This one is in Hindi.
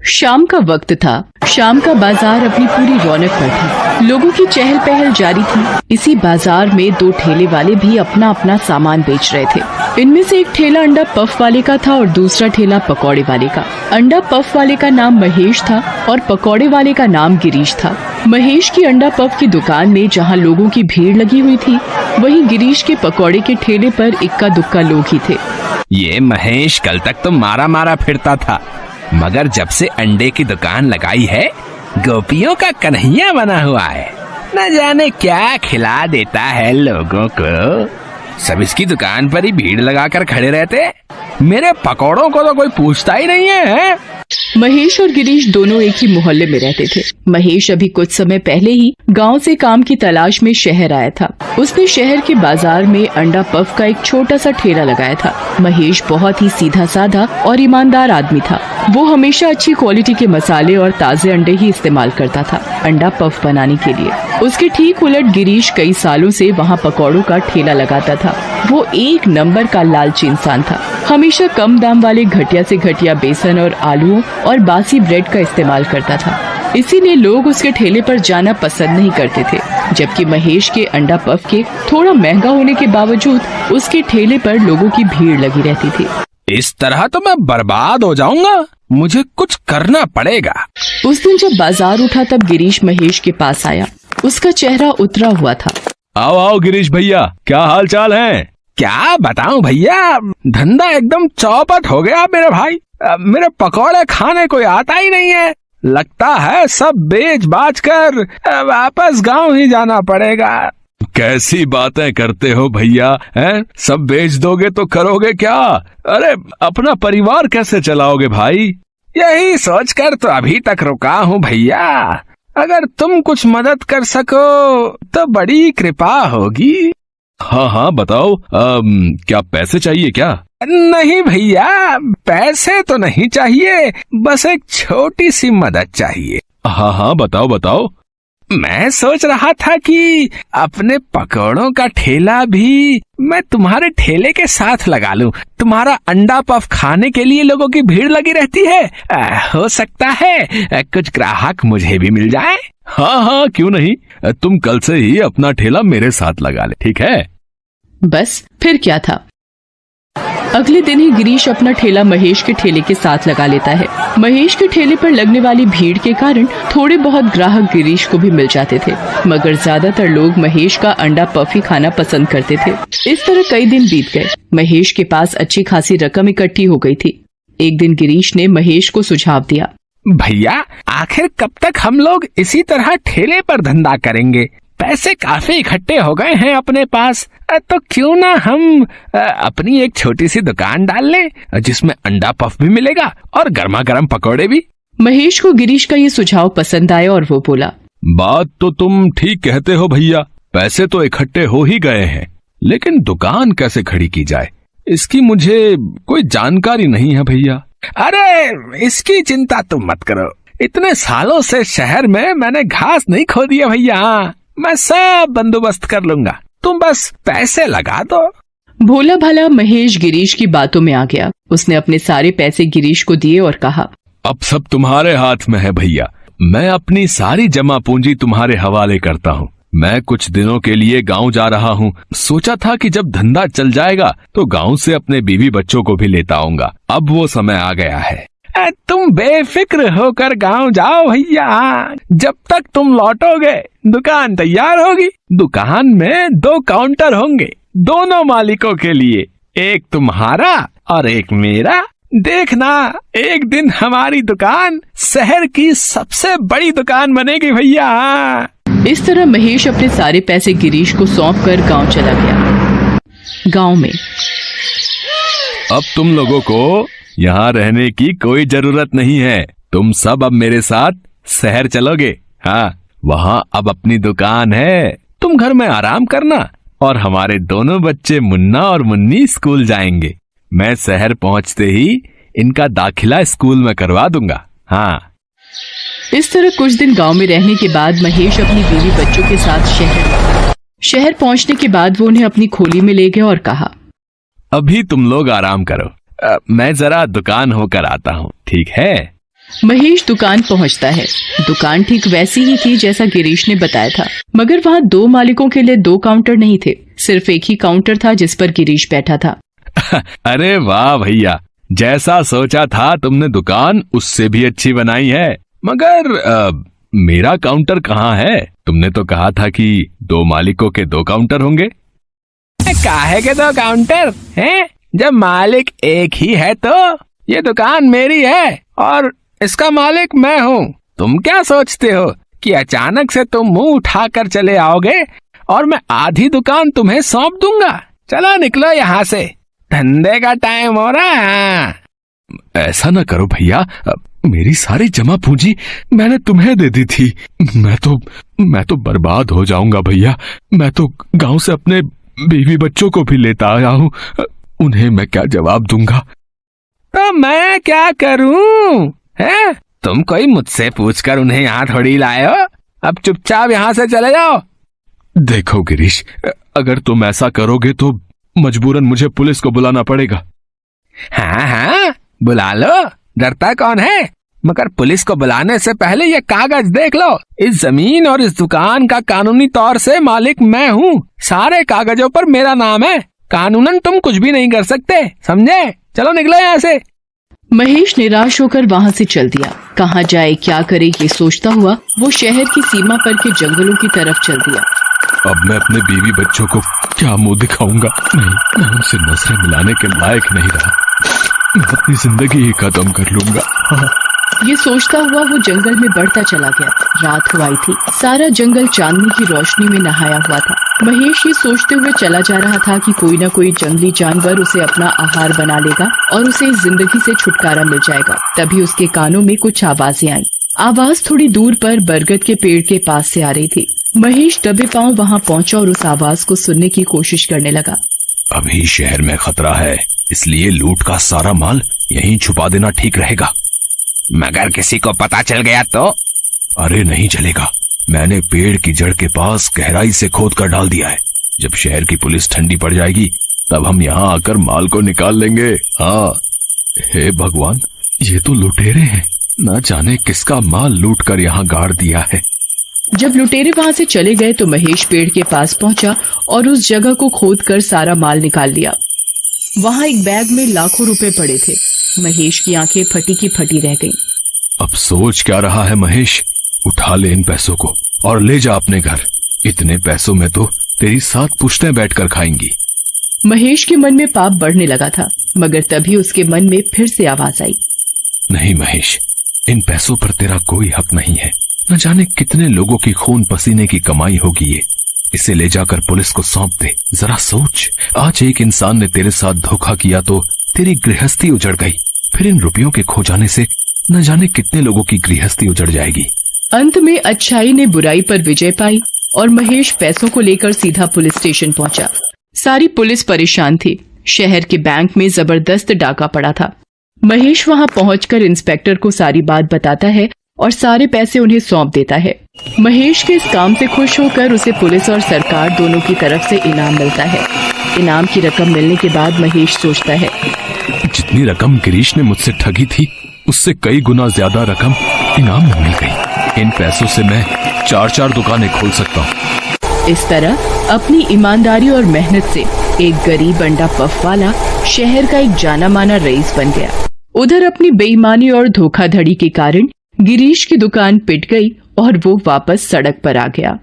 शाम का वक्त था। शाम का बाजार अपनी पूरी रौनक पर था। लोगों की चहल पहल जारी थी। इसी बाजार में दो ठेले वाले भी अपना अपना सामान बेच रहे थे। इनमें से एक ठेला अंडा पफ वाले का था और दूसरा ठेला पकौड़े वाले का। अंडा पफ वाले का नाम महेश था और पकौड़े वाले का नाम गिरीश था। महेश की अंडा पफ की दुकान में जहाँ लोगों की भीड़ लगी हुई थी, वहीं गिरीश के पकौड़े के ठेले पर इक्का दुक्का लोग ही थे। ये महेश कल तक तो मारा मारा फिरता था, मगर जब से अंडे की दुकान लगाई है गोपियों का कन्हैया बना हुआ है। न जाने क्या खिला देता है लोगों को। सब इसकी दुकान पर ही भीड़ लगाकर खड़े रहते, मेरे पकौड़ों को तो कोई पूछता ही नहीं है। महेश और गिरीश दोनों एक ही मोहल्ले में रहते थे। महेश अभी कुछ समय पहले ही गांव से काम की तलाश में शहर आया था। उसने शहर के बाजार में अंडा पफ का एक छोटा सा ठेला लगाया था। महेश बहुत ही सीधा साधा और ईमानदार आदमी था। वो हमेशा अच्छी क्वालिटी के मसाले और ताजे अंडे ही इस्तेमाल करता था अंडा पफ बनाने के लिए। उसके ठीक उलट गिरीश कई सालों से वहाँ पकौड़ों का ठेला लगाता था। वो एक नंबर का लालची इंसान था। हमेशा कम दाम वाले घटिया से घटिया बेसन और आलूओं और बासी ब्रेड का इस्तेमाल करता था। इसीलिए लोग उसके ठेले पर जाना पसंद नहीं करते थे। जबकि महेश के अंडा पफ के थोड़ा महंगा होने के बावजूद उसके ठेले पर लोगों की भीड़ लगी रहती थी। इस तरह तो मैं बर्बाद हो जाऊंगा, मुझे कुछ करना पड़ेगा। उस दिन जब बाजार उठा तब गिरीश महेश के पास आया। उसका चेहरा उतरा हुआ था। आओ आओ गिरीश भैया, क्या हाल चाल है? क्या बताऊं भैया, धंधा एकदम चौपट हो गया मेरे भाई। मेरे पकौड़े खाने कोई आता ही नहीं है। लगता है सब बेच बाच कर वापस गांव ही जाना पड़ेगा। कैसी बातें करते हो भैया, हैं? सब बेच दोगे तो करोगे क्या? अरे अपना परिवार कैसे चलाओगे भाई? यही सोचकर तो अभी तक रुका हूँ भैया। अगर तुम कुछ मदद कर सको तो बड़ी कृपा होगी। हाँ हाँ बताओ, क्या पैसे चाहिए क्या? नहीं भैया, पैसे तो नहीं चाहिए, बस एक छोटी सी मदद चाहिए। हाँ हाँ बताओ बताओ। मैं सोच रहा था कि अपने पकौड़ों का ठेला भी मैं तुम्हारे ठेले के साथ लगा लूं। तुम्हारा अंडा पफ खाने के लिए लोगों की भीड़ लगी रहती है। हो सकता है कुछ ग्राहक मुझे भी मिल जाए। हाँ हाँ क्यों नहीं, तुम कल से ही अपना ठेला मेरे साथ लगा ले, ठीक है? बस फिर क्या था। अगले दिन ही गिरीश अपना ठेला महेश के ठेले के साथ लगा लेता है। महेश के ठेले पर लगने वाली भीड़ के कारण थोड़े बहुत ग्राहक गिरीश को भी मिल जाते थे, मगर ज्यादातर लोग महेश का अंडा पफ ही खाना पसंद करते थे। इस तरह कई दिन बीत गए। महेश के पास अच्छी खासी रकम इकट्ठी हो गई थी। एक दिन गिरीश ने महेश को सुझाव दिया, भैया आखिर कब तक हम लोग इसी तरह ठेले पर धंधा करेंगे? पैसे काफी इकट्ठे हो गए हैं अपने पास, तो क्यों ना हम अपनी एक छोटी सी दुकान डाल लें जिसमें अंडा पफ भी मिलेगा और गर्मा गर्म पकौड़े भी। महेश को गिरीश का ये सुझाव पसंद आया और वो बोला, बात तो तुम ठीक कहते हो भैया, पैसे तो इकट्ठे हो ही गए हैं, लेकिन दुकान कैसे खड़ी की जाए इसकी मुझे कोई जानकारी नहीं है भैया। अरे इसकी चिंता तुम मत करो, इतने सालों से शहर में मैंने घास नहीं खोदी है भैया। मैं सब बंदोबस्त कर लूंगा, तुम बस पैसे लगा दो। भोला भाला महेश गिरीश की बातों में आ गया। उसने अपने सारे पैसे गिरीश को दिए और कहा, अब सब तुम्हारे हाथ में है भैया, मैं अपनी सारी जमा पूंजी तुम्हारे हवाले करता हूँ। मैं कुछ दिनों के लिए गांव जा रहा हूँ। सोचा था कि जब धंधा चल जाएगा तो गांव से अपने बीवी बच्चों को भी लेता आऊंगा। अब वो समय आ गया है। तुम बेफिक्र होकर गांव जाओ भैया, जब तक तुम लौटोगे दुकान तैयार होगी। दुकान में 2 काउंटर होंगे, दोनों मालिकों के लिए, एक तुम्हारा और एक मेरा। देखना एक दिन हमारी दुकान शहर की सबसे बड़ी दुकान बनेगी भैया। इस तरह महेश अपने सारे पैसे गिरीश को सौंप कर गाँव चला गया। गाँव में अब तुम लोगों को यहाँ रहने की कोई जरूरत नहीं है। तुम सब अब मेरे साथ शहर चलोगे। हाँ, वहाँ अब अपनी दुकान है। तुम घर में आराम करना और हमारे दोनों बच्चे मुन्ना और मुन्नी स्कूल जाएंगे। मैं शहर पहुँचते ही इनका दाखिला स्कूल में करवा दूंगा। हाँ। इस तरह कुछ दिन गांव में रहने के बाद महेश अपनी बीवी बच्चों के साथ शहर पहुंचने के बाद वो उन्हें अपनी खोली में ले गया और कहा, अभी तुम लोग आराम करो, मैं जरा दुकान होकर आता हूँ, ठीक है? महेश दुकान पहुंचता है। दुकान ठीक वैसी ही थी जैसा गिरीश ने बताया था, मगर वहाँ 2 मालिकों के लिए 2 काउंटर नहीं थे, सिर्फ एक ही काउंटर था जिस पर गिरीश बैठा था। अरे वाह भैया, जैसा सोचा था तुमने दुकान उससे भी अच्छी बनाई है। मगर मेरा काउंटर कहाँ है? तुमने तो कहा था कि 2 मालिकों के 2 काउंटर होंगे। काहे के 2 काउंटर हैं? जब मालिक एक ही है तो ये दुकान मेरी है और इसका मालिक मैं हूँ। तुम क्या सोचते हो कि अचानक से तुम मुंह उठाकर चले आओगे और मैं आधी दुकान तुम्हें सौंप दूंगा? चलो निकलो यहाँ से, धंधे का टाइम हो रहा है। ऐसा ना करो भैया, मेरी सारी जमा पूंजी मैंने तुम्हें दे दी थी। मैं तो बर्बाद हो जाऊंगा भैया। मैं तो गांव से अपने बीवी बच्चों को भी लेता आया हूँ, उन्हें मैं क्या जवाब दूंगा? तो मैं क्या करूं? है तुम कोई मुझसे पूछकर उन्हें यहाँ थोड़ी लाए हो। अब चुपचाप यहाँ से चले जाओ। देखो गिरीश, अगर तुम ऐसा करोगे तो मजबूरन मुझे पुलिस को बुलाना पड़ेगा। हाँ, बुला लो, डरता कौन है? मगर पुलिस को बुलाने से पहले ये कागज देख लो। इस जमीन और इस दुकान का कानूनी तौर से मालिक मैं हूँ। सारे कागजों पर मेरा नाम है। कानूनन तुम कुछ भी नहीं कर सकते, समझे? चलो निकलो यहाँ से। महेश निराश होकर वहाँ से चल दिया। कहाँ जाए, क्या करे, ये सोचता हुआ वो शहर की सीमा पर के जंगलों की तरफ चल दिया। अब मैं अपने बीवी बच्चों को क्या मुंह दिखाऊंगा? नहीं, मैं उनसे नजरें मिलाने के लायक नहीं रहा। मैं अपनी जिंदगी ही खत्म कर लूंगा। ये सोचता हुआ वो जंगल में बढ़ता चला गया। रात हो आई थी, सारा जंगल चांदनी की रोशनी में नहाया हुआ था। महेश ये सोचते हुए चला जा रहा था कि कोई न कोई जंगली जानवर उसे अपना आहार बना लेगा और उसे इस जिंदगी से छुटकारा मिल जाएगा। तभी उसके कानों में कुछ आवाजें आई। आवाज थोड़ी दूर पर बरगद के पेड़ के पास से आ रही थी। महेश दबे पांव वहाँ पहुंचा और उस आवाज को सुनने की कोशिश करने लगा। अभी शहर में खतरा है, इसलिए लूट का सारा माल यहीं छुपा देना ठीक रहेगा। मगर किसी को पता चल गया तो? अरे नहीं चलेगा, मैंने पेड़ की जड़ के पास गहराई से खोद कर डाल दिया है। जब शहर की पुलिस ठंडी पड़ जाएगी तब हम यहाँ आकर माल को निकाल लेंगे। हाँ, हे भगवान, ये तो लुटेरे हैं। न जाने किसका माल लूट कर यहाँ गाड़ दिया है। जब लुटेरे वहाँ से चले गए तो महेश पेड़ के पास पहुंचा और उस जगह को खोदकर सारा माल निकाल लिया। वहाँ एक बैग में लाखों रुपए पड़े थे। महेश की आंखें फटी की फटी रह गईं। अब सोच क्या रहा है महेश? उठा ले इन पैसों को और ले जा अपने घर। इतने पैसों में तो तेरी 7 पुश्तें बैठकर खाएंगी। महेश के मन में पाप बढ़ने लगा था, मगर तभी उसके मन में फिर से आवाज आई। नहीं महेश, इन पैसों पर तेरा कोई हक नहीं है। न जाने कितने लोगों की खून पसीने की कमाई होगी ये। इसे ले जाकर पुलिस को सौंप दे। जरा सोच, आज एक इंसान ने तेरे साथ धोखा किया तो तेरी गृहस्थी उजड़ गई। फिर इन रुपयों के खो जाने से न जाने कितने लोगों की गृहस्थी उजड़ जाएगी। अंत में अच्छाई ने बुराई पर विजय पाई और महेश पैसों को लेकर सीधा पुलिस स्टेशन पहुंचा। सारी पुलिस परेशान थी। शहर के बैंक में जबरदस्त डाका पड़ा था। महेश वहां पहुंचकर इंस्पेक्टर को सारी बात बताता है और सारे पैसे उन्हें सौंप देता है। महेश के इस काम से खुश होकर उसे पुलिस और सरकार दोनों की तरफ से इनाम मिलता है। इनाम की रकम मिलने के बाद महेश सोचता है, जितनी रकम गिरीश ने मुझसे ठगी थी उससे कई गुना ज्यादा रकम इनाम में मिल गई। इन पैसों से मैं 4 दुकानें खोल सकता हूँ। इस तरह अपनी ईमानदारी और मेहनत से एक गरीब अंडा पफ वाला शहर का एक जाना माना रईस बन गया। उधर अपनी बेईमानी और धोखाधड़ी के कारण गिरीश की दुकान पिट गई और वो वापस सड़क पर आ गया।